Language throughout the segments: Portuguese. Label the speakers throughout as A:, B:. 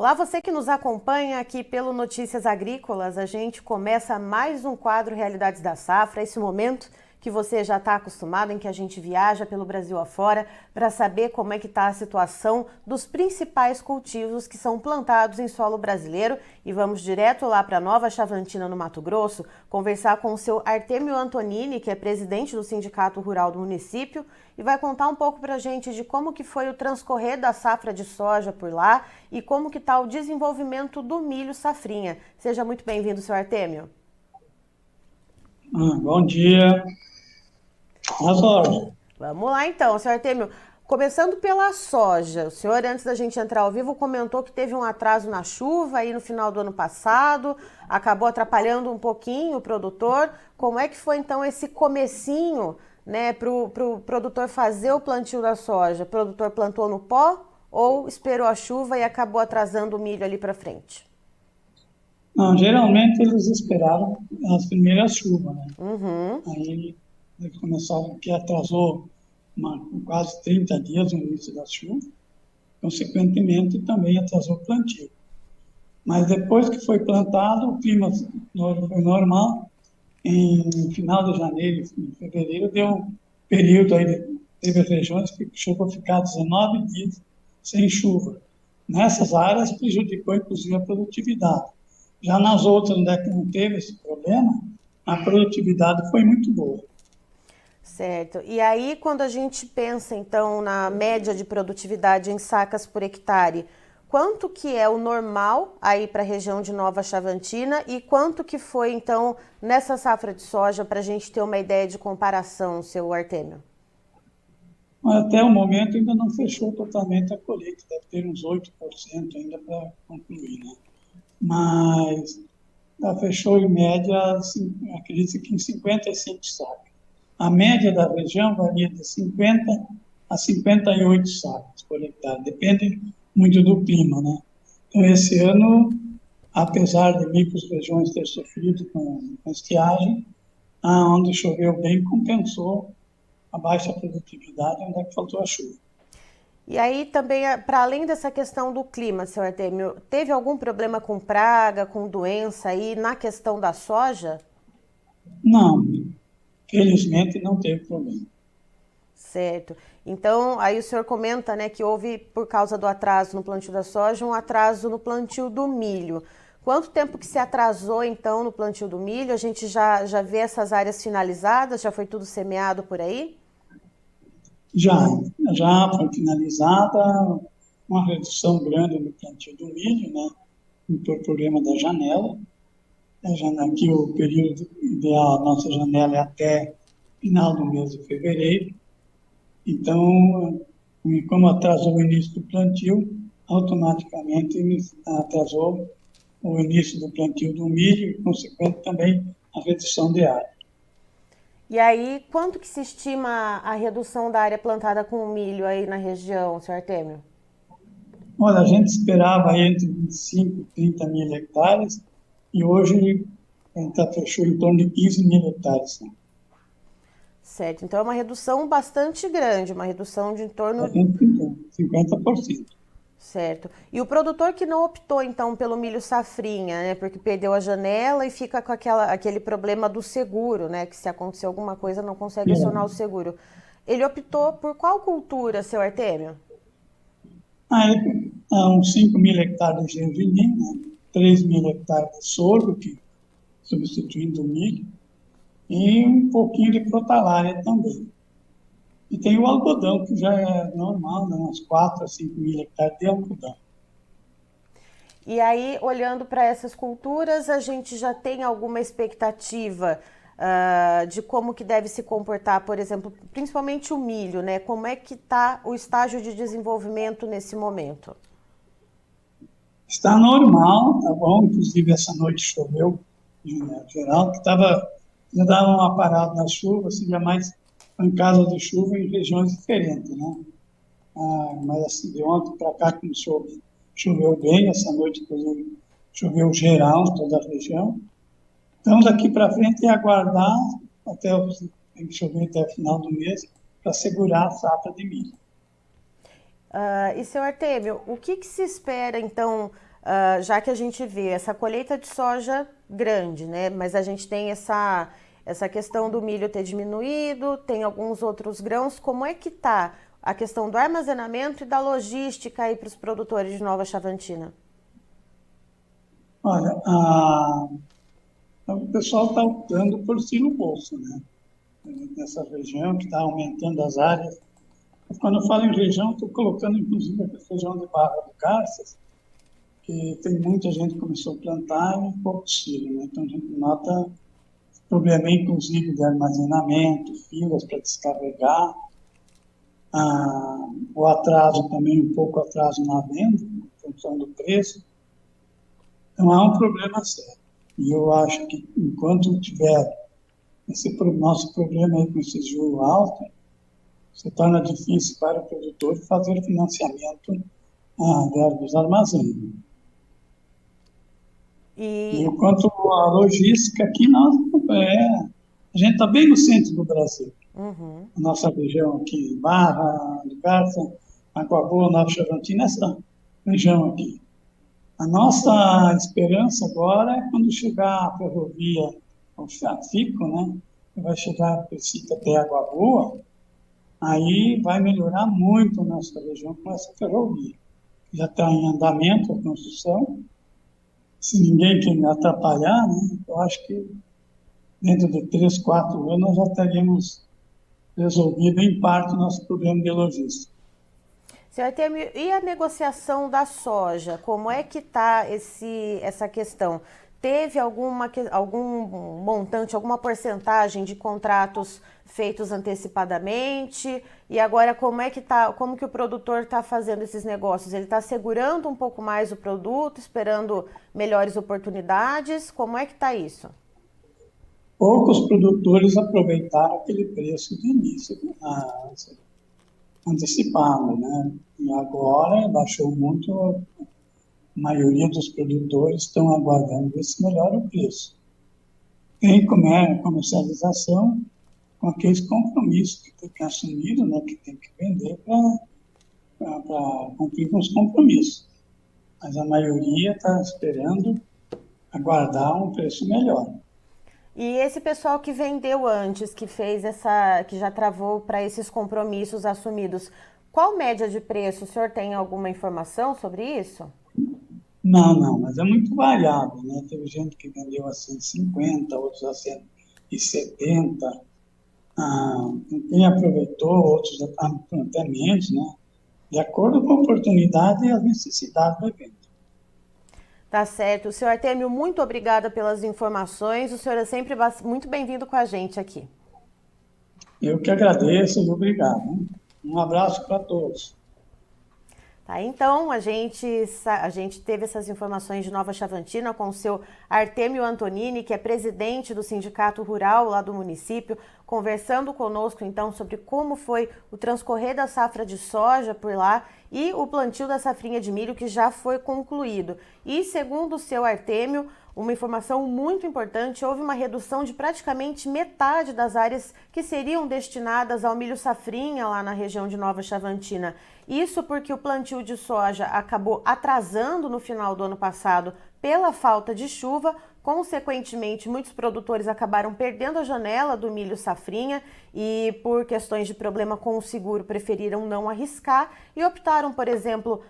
A: Olá, você que nos acompanha aqui pelo Notícias Agrícolas. A gente começa mais um quadro Realidades da Safra, esse momento que você já está acostumado, em que a gente viaja pelo Brasil afora para saber como é que está a situação dos principais cultivos que são plantados em solo brasileiro. E vamos direto lá para Nova Chavantina, no Mato Grosso, conversar com o seu Artêmio Antonini, que é presidente do Sindicato Rural do município, e vai contar um pouco para a gente de como que foi o transcorrer da safra de soja por lá e como que está o desenvolvimento do milho safrinha. Seja muito bem-vindo, seu Artêmio.
B: Bom dia, às ordens.
A: Vamos lá então, senhor Artêmio. Começando pela soja, o senhor, antes da gente entrar ao vivo, comentou que teve um atraso na chuva aí no final do ano passado, acabou atrapalhando um pouquinho o produtor. Como é que foi então esse comecinho, né, para o produtor fazer o plantio da soja? O produtor plantou no pó ou esperou a chuva e acabou atrasando o milho ali para frente?
B: Não, geralmente eles esperaram as primeiras chuvas, né?
A: Uhum.
B: Aí eles começaram, que atrasou quase 30 dias o início da chuva, consequentemente também atrasou o plantio. Mas depois que foi plantado, o clima foi normal. Em final de janeiro, em fevereiro, deu um período aí, teve regiões que chegou a ficar 19 dias sem chuva. Nessas áreas prejudicou inclusive a produtividade. Já nas outras, onde é que não teve esse problema, a produtividade foi muito boa.
A: Certo. E aí, quando a gente pensa, então, na média de produtividade em sacas por hectare, quanto que é o normal aí para a região de Nova Chavantina e quanto que foi, então, nessa safra de soja, para a gente ter uma ideia de comparação, seu Artêmio?
B: Mas até o momento ainda não fechou totalmente a colheita, deve ter uns 8% ainda para concluir, né? Mas já fechou em média, assim, acredito que em 55 sacas. A média da região varia de 50 a 58 sacas por hectare, depende muito do clima, né? Então, esse ano, apesar de micro-regiões ter sofrido com estiagem, onde choveu bem compensou a baixa produtividade, onde é que faltou a chuva.
A: E aí também, para além dessa questão do clima, seu Artêmio, teve algum problema com praga, com doença aí na questão da soja?
B: Não, felizmente não teve problema.
A: Certo. Então, aí o senhor comenta, né, que houve, por causa do atraso no plantio da soja, um atraso no plantio do milho. Quanto tempo que se atrasou, então, no plantio do milho? A gente já vê essas áreas finalizadas? Já foi tudo semeado por aí?
B: Já, já foi finalizada uma redução grande no plantio do milho, né? Por problema da janela. A janela aqui, o período ideal, a nossa janela é até final do mês de fevereiro. Então, como atrasou o início do plantio, automaticamente atrasou o início do plantio do milho e, consequente, também a redução de área.
A: E aí, quanto que se estima a redução da área plantada com milho aí na região, senhor Artêmio?
B: Olha, a gente esperava aí entre 25 e 30 mil hectares e hoje a gente fechou em torno de 15 mil hectares, né?
A: Certo. Então, é uma redução bastante grande, uma redução de em
B: A
A: torno.
B: gente pintou 50%.
A: Certo. E o produtor que não optou, então, pelo milho safrinha, né? Porque perdeu a janela e fica com aquele problema do seguro, né? Que se acontecer alguma coisa não consegue
B: É,
A: acionar o seguro. Ele optou por qual cultura, seu Artêmio?
B: aí, há uns 5 mil hectares de gergelim, né? 3 mil hectares de sorgo, que substituindo o milho, e um pouquinho de crotalária também. E tem o algodão, que já é normal, né? Uns 4 a 5 mil hectares de algodão.
A: E aí, olhando para essas culturas, a gente já tem alguma expectativa de como que deve se comportar, por exemplo, principalmente o milho, né? Como é que está o estágio de desenvolvimento nesse momento?
B: Está normal, tá bom? Inclusive, essa noite choveu, em geral, que estava, já dava uma parada na chuva, seria mais pancada de chuva em regiões diferentes, né? Mas assim, de ontem para cá começou, choveu bem, essa noite, inclusive, choveu geral em toda a região. Então, daqui para frente é aguardar até tem que chover até o final do mês para segurar a safra de milho.
A: E, seu Artêmio, o que se espera, então, já que a gente vê essa colheita de soja grande, né? Mas a gente tem essa questão do milho ter diminuído, tem alguns outros grãos. Como é que está a questão do armazenamento e da logística aí para os produtores de Nova Chavantina?
B: Olha, o pessoal está optando por silo bolsa, né? Nessa região que está aumentando as áreas. Quando eu falo em região, estou colocando inclusive a região de Barra do Garças, que tem muita gente que começou a plantar e pouco silo, né? Então a gente nota problema, inclusive, de armazenamento, filas para descarregar, o atraso também, um pouco atraso na venda, em função do preço. Então há um problema sério. E eu acho que enquanto tiver esse nosso problema aí com esse juro alto, se torna difícil para o produtor fazer financiamento dos armazéns. E quanto à logística, aqui a gente está bem no centro do Brasil.
A: Uhum.
B: A nossa região aqui, Barra, do Garça, Água Boa, Nova Chavantina, essa região aqui. A nossa esperança agora é quando chegar a ferrovia, o FICO, né, que vai chegar a Precita até Água Boa, aí vai melhorar muito a nossa região com essa ferrovia. Já está em andamento a construção. Se ninguém quer atrapalhar, né, eu acho que dentro de 3, 4 anos já teríamos resolvido em parte o nosso problema de logística.
A: Senhor Artemio, e a negociação da soja? Como é que está essa questão? Teve algum montante, alguma porcentagem de contratos feitos antecipadamente? E agora como que o produtor está fazendo esses negócios? Ele está segurando um pouco mais o produto, esperando melhores oportunidades? Como é que está isso?
B: Poucos produtores aproveitaram aquele preço de início, antecipado, né? E agora baixou muito, a maioria dos produtores estão aguardando ver se melhora o preço. Tem comercialização com aqueles compromissos que tem que assumir, né? Que tem que vender para cumprir com os compromissos. Mas a maioria está esperando aguardar um preço melhor.
A: E esse pessoal que vendeu antes, que já travou para esses compromissos assumidos, qual média de preço? O senhor tem alguma informação sobre isso?
B: Não, mas é muito variável, né? Teve gente que vendeu a 150, outros a 170. Quem aproveitou, outros até menos, né? De acordo com a oportunidade e as necessidades do evento.
A: Tá certo. Senhor Artemio, muito obrigada pelas informações. O senhor é sempre muito bem-vindo com a gente aqui.
B: Eu que agradeço e obrigado. Um abraço para todos.
A: Tá, então, a gente teve essas informações de Nova Chavantina com o seu Artemio Antonini, que é presidente do Sindicato Rural lá do município, conversando conosco então sobre como foi o transcorrer da safra de soja por lá e o plantio da safrinha de milho que já foi concluído. E segundo o seu Artemio, uma informação muito importante, houve uma redução de praticamente metade das áreas que seriam destinadas ao milho safrinha lá na região de Nova Chavantina. Isso porque o plantio de soja acabou atrasando no final do ano passado pela falta de chuva. Consequentemente, muitos produtores acabaram perdendo a janela do milho safrinha e, por questões de problema com o seguro, preferiram não arriscar e optaram, por exemplo,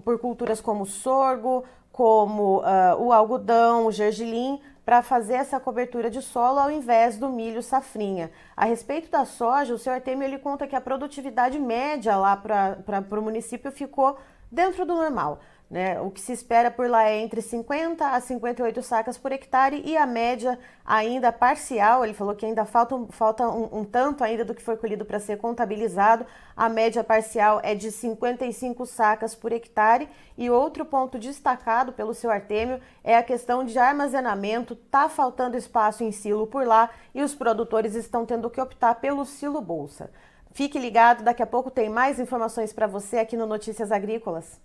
A: por culturas como o sorgo, como o algodão, o gergelim, para fazer essa cobertura de solo ao invés do milho safrinha. A respeito da soja, o senhor Artemio ele conta que a produtividade média lá para o município ficou dentro do normal. Né? O que se espera por lá é entre 50 a 58 sacas por hectare e a média ainda parcial, ele falou que ainda falta um tanto ainda do que foi colhido para ser contabilizado, a média parcial é de 55 sacas por hectare. E outro ponto destacado pelo seu Artemio é a questão de armazenamento, tá faltando espaço em silo por lá e os produtores estão tendo que optar pelo silo bolsa. Fique ligado, daqui a pouco tem mais informações para você aqui no Notícias Agrícolas.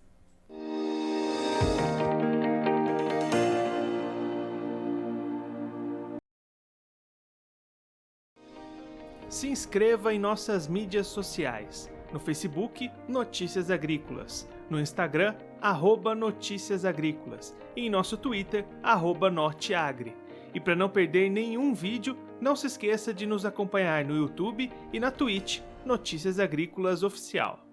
C: Se inscreva em nossas mídias sociais. No Facebook, Notícias Agrícolas. no Instagram, @Notícias Agrícolas, e em nosso Twitter, @Norteagri. E para não perder nenhum vídeo, não se esqueça de nos acompanhar no YouTube e na Twitch, Notícias Agrícolas Oficial.